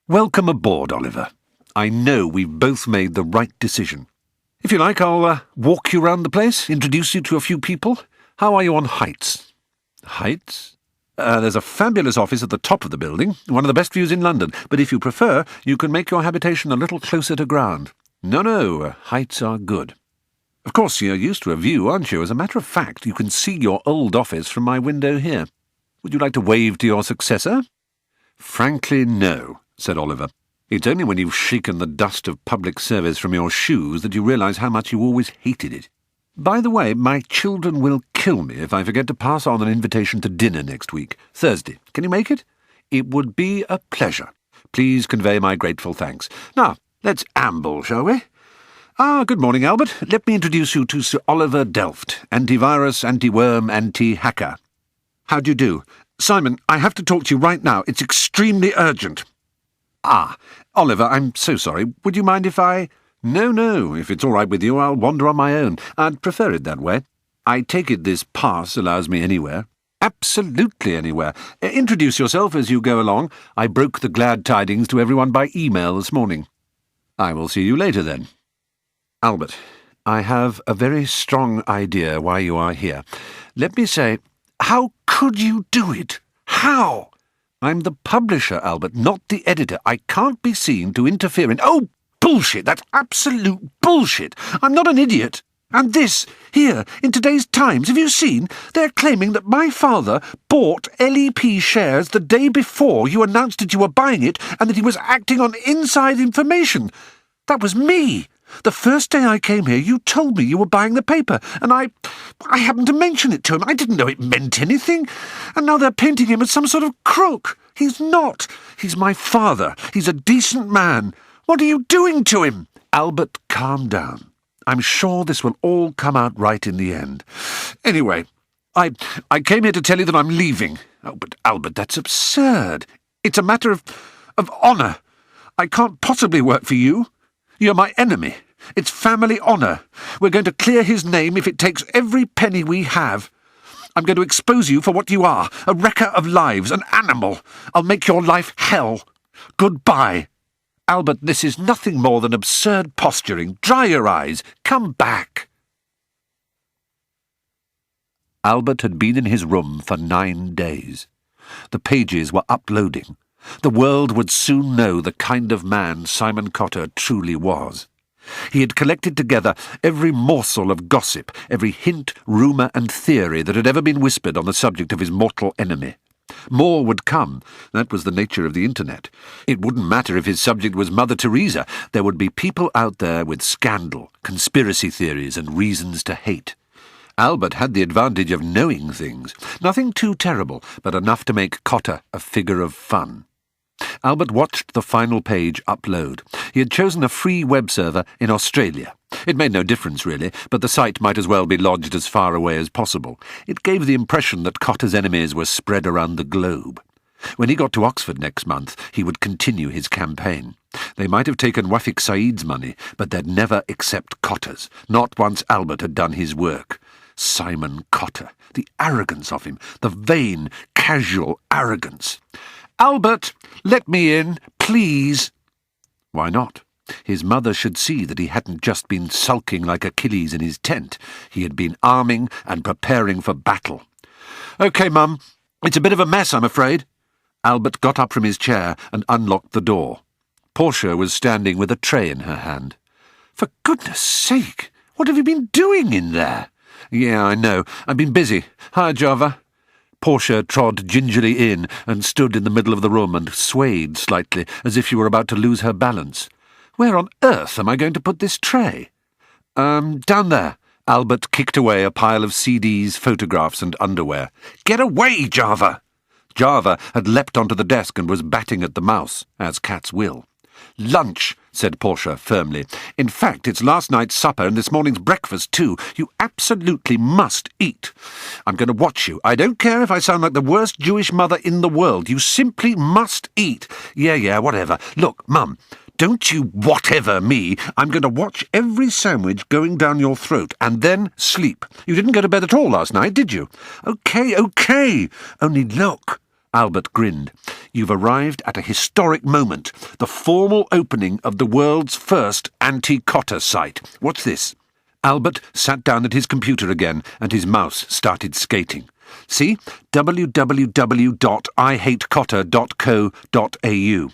Welcome aboard, Oliver. I know we've both made the right decision. If you like, I'll walk you round the place, introduce you to a few people. How are you on heights? Heights? There's a fabulous office at the top of the building, one of the best views in London, but if you prefer, you can make your habitation a little closer to ground. No, heights are good. Of course, you're used to a view, aren't you? As a matter of fact, you can see your old office from my window here. Would you like to wave to your successor? Frankly, no, said Oliver. It's only when you've shaken the dust of public service from your shoes that you realise how much you always hated it. By the way, my children will kill me if I forget to pass on an invitation to dinner next week, Thursday. Can you make it? It would be a pleasure. Please convey my grateful thanks. Now, let's amble, shall we? Good morning, Albert. Let me introduce you to Sir Oliver Delft, antivirus, anti-worm, anti-hacker. How do you do? Simon, I have to talk to you right now. It's extremely urgent. Oliver, I'm so sorry. Would you mind if I... No, if it's all right with you, I'll wander on my own. I'd prefer it that way. I take it this pass allows me anywhere. Absolutely anywhere. Introduce yourself as you go along. I broke the glad tidings to everyone by email this morning. I will see you later, then. Albert, I have a very strong idea why you are here. Let me say, how could you do it? How? I'm the publisher, Albert, not the editor. I can't be seen to interfere in... Oh, bullshit! That's absolute bullshit! I'm not an idiot. And this, here, in today's Times, have you seen? They're claiming that my father bought LEP shares the day before you announced that you were buying it and that he was acting on inside information. That was me. The first day I came here, you told me you were buying the paper, and I happened to mention it to him. I didn't know it meant anything. And now they're painting him as some sort of crook. He's not. He's my father. He's a decent man. What are you doing to him? Albert, calm down. I'm sure this will all come out right in the end. Anyway, I came here to tell you that I'm leaving. Oh, but Albert, that's absurd. It's a matter of honour. I can't possibly work for you. You're my enemy. It's family honour. We're going to clear his name if it takes every penny we have. I'm going to expose you for what you are, a wrecker of lives, an animal. I'll make your life hell. Goodbye. Albert, this is nothing more than absurd posturing. Dry your eyes. Come back. Albert had been in his room for 9 days. The pages were uploading. The world would soon know the kind of man Simon Cotter truly was. He had collected together every morsel of gossip, every hint, rumour and theory that had ever been whispered on the subject of his mortal enemy. More would come. That was the nature of the internet. It wouldn't matter if his subject was Mother Teresa. There would be people out there with scandal, conspiracy theories and reasons to hate. Albert had the advantage of knowing things. Nothing too terrible, but enough to make Cotter a figure of fun. Albert watched the final page upload. He had chosen a free web server in Australia. It made no difference, really, but the site might as well be lodged as far away as possible. It gave the impression that Cotter's enemies were spread around the globe. When he got to Oxford next month, he would continue his campaign. They might have taken Wafik Said's money, but they'd never accept Cotter's, not once Albert had done his work. Simon Cotter, the arrogance of him, the vain, casual arrogance. Albert, let me in, please. Why not? His mother should see that he hadn't just been sulking like Achilles in his tent. He had been arming and preparing for battle. OK, Mum. It's a bit of a mess, I'm afraid. Albert got up from his chair and unlocked the door. Portia was standing with a tray in her hand. For goodness sake, what have you been doing in there? Yeah, I know. I've been busy. Hi, Java. Portia trod gingerly in and stood in the middle of the room and swayed slightly, as if she were about to lose her balance. Where on earth am I going to put this tray? Down there. Albert kicked away a pile of CDs, photographs and underwear. Get away, Java! Java had leapt onto the desk and was batting at the mouse, as cats will. Lunch, said Portia firmly. In fact, it's last night's supper and this morning's breakfast too. You absolutely must eat. I'm going to watch you. I don't care if I sound like the worst Jewish mother in the world. You simply must eat. Yeah, whatever. Look, Mum, don't you whatever me. I'm going to watch every sandwich going down your throat and then sleep. You didn't go to bed at all last night, did you? OK. Only look. Albert grinned. "You've arrived at a historic moment, the formal opening of the world's first anti-Cotter site. What's this?" Albert sat down at his computer again, and his mouse started skating. "See? www.ihatecotter.co.au.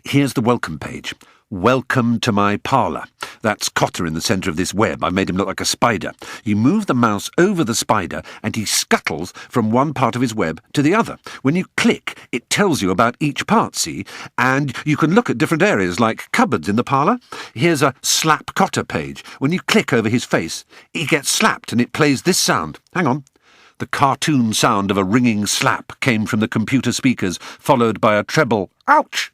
Here's the welcome page. Welcome to my parlour. That's Cotter in the centre of this web. I made him look like a spider. You move the mouse over the spider and he scuttles from one part of his web to the other. When you click, it tells you about each part, see? And you can look at different areas like cupboards in the parlour. Here's a slap Cotter page. When you click over his face, he gets slapped and it plays this sound. Hang on. The cartoon sound of a ringing slap came from the computer speakers, followed by a treble ouch.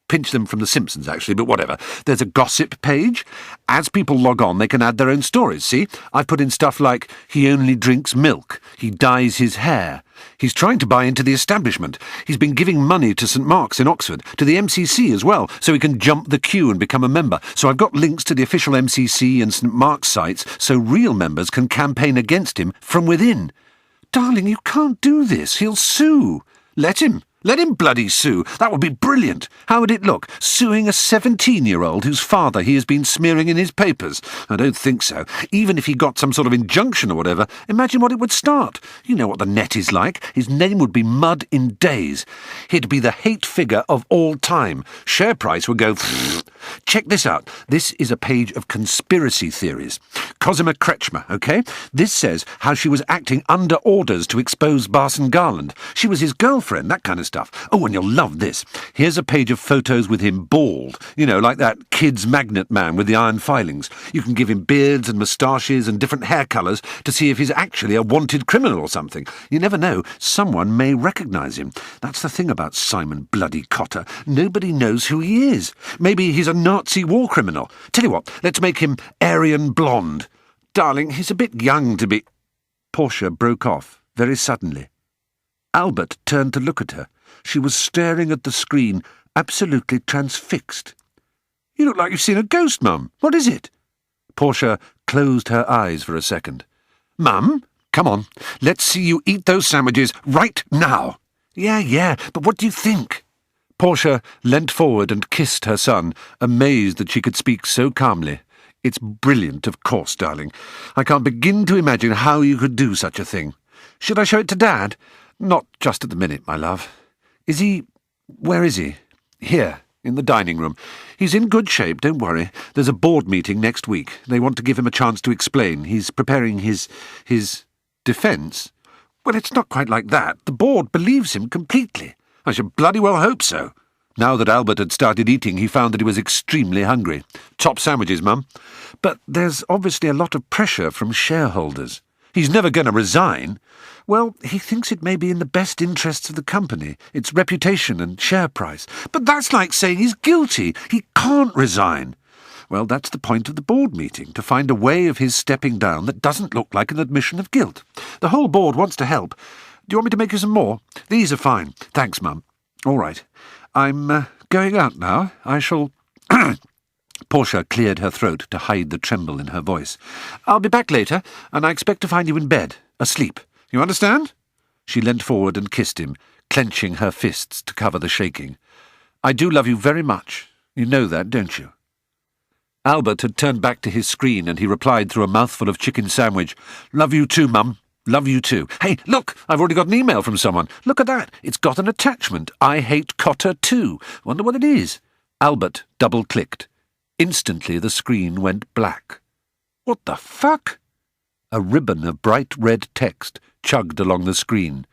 Pinch them from The Simpsons, actually, but whatever. There's a gossip page. As people log on, they can add their own stories, see? I've put in stuff like, he only drinks milk, he dyes his hair. He's trying to buy into the establishment. He's been giving money to St Mark's in Oxford, to the MCC as well, so he can jump the queue and become a member. So I've got links to the official MCC and St Mark's sites, so real members can campaign against him from within. Darling, you can't do this. He'll sue. Let him. Let him bloody sue. That would be brilliant. How would it look? Suing a 17-year-old whose father he has been smearing in his papers? I don't think so. Even if he got some sort of injunction or whatever, imagine what it would start. You know what the net is like. His name would be mud in days. He'd be the hate figure of all time. Share price would go... Check this out. This is a page of conspiracy theories. Cosima Kretschmer, OK? This says how she was acting under orders to expose Barson Garland. She was his girlfriend, that kind of stuff. Oh, and you'll love this. Here's a page of photos with him bald. You know, like that kid's magnet man with the iron filings. You can give him beards and moustaches and different hair colours to see if he's actually a wanted criminal or something. You never know. Someone may recognise him. That's the thing about Simon bloody Cotter. Nobody knows who he is. Maybe he's a Nazi war criminal. Tell you what, let's make him Aryan blonde. Darling, he's a bit young to be... Portia broke off very suddenly. Albert turned to look at her. She was staring at the screen, absolutely transfixed. "You look like you've seen a ghost, Mum. What is it?" Portia closed her eyes for a second. "Mum, come on. Let's see you eat those sandwiches right now." Yeah, but what do you think?" Portia leant forward and kissed her son, amazed that she could speak so calmly. "It's brilliant, of course, darling. I can't begin to imagine how you could do such a thing. Should I show it to Dad?" "Not just at the minute, my love." "Is he... where is he?" "Here, in the dining room. He's in good shape, don't worry. There's a board meeting next week. They want to give him a chance to explain. He's preparing his defence." "Well, it's not quite like that. The board believes him completely." "I should bloody well hope so." Now that Albert had started eating, he found that he was extremely hungry. "Top sandwiches, Mum." "But there's obviously a lot of pressure from shareholders." "He's never going to resign." "Well, he thinks it may be in the best interests of the company, its reputation and share price." "But that's like saying he's guilty. He can't resign." "Well, that's the point of the board meeting, to find a way of his stepping down that doesn't look like an admission of guilt. The whole board wants to help. Do you want me to make you some more? These are fine. Thanks, Mum." "All right. I'm going out now. I shall..." Portia cleared her throat to hide the tremble in her voice. "I'll be back later, and I expect to find you in bed, asleep. You understand?" She leant forward and kissed him, clenching her fists to cover the shaking. "I do love you very much. You know that, don't you?" Albert had turned back to his screen, and he replied through a mouthful of chicken sandwich, "Love you too, Mum. Love you too. Hey, look, I've already got an email from someone. Look at that. It's got an attachment. I hate Cotter too. Wonder what it is." Albert double-clicked. Instantly the screen went black. "What the fuck?" A ribbon of bright red text chugged along the screen.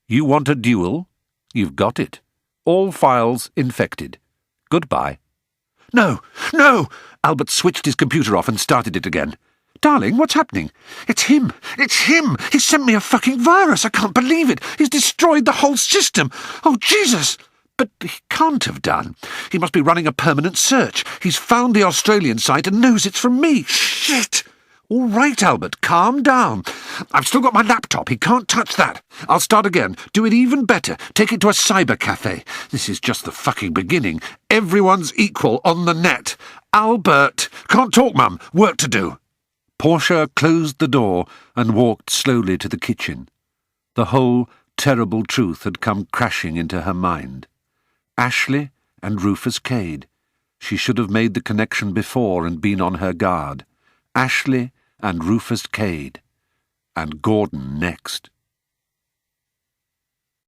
"You want a duel? You've got it. All files infected. Goodbye." No! Albert switched his computer off and started it again. "Darling, what's happening?" "It's him! It's him! He sent me a fucking virus! I can't believe it! He's destroyed the whole system! Oh, Jesus!" "But he can't have done. He must be running a permanent search. He's found the Australian site and knows it's from me. Shit! All right, Albert, calm down. I've still got my laptop. He can't touch that. I'll start again. Do it even better. Take it to a cyber cafe. This is just the fucking beginning. Everyone's equal on the net. Albert! Can't talk, Mum. Work to do." Portia closed the door and walked slowly to the kitchen. The whole terrible truth had come crashing into her mind. Ashley and Rufus Cade. She should have made the connection before and been on her guard. Ashley and Rufus Cade. And Gordon next.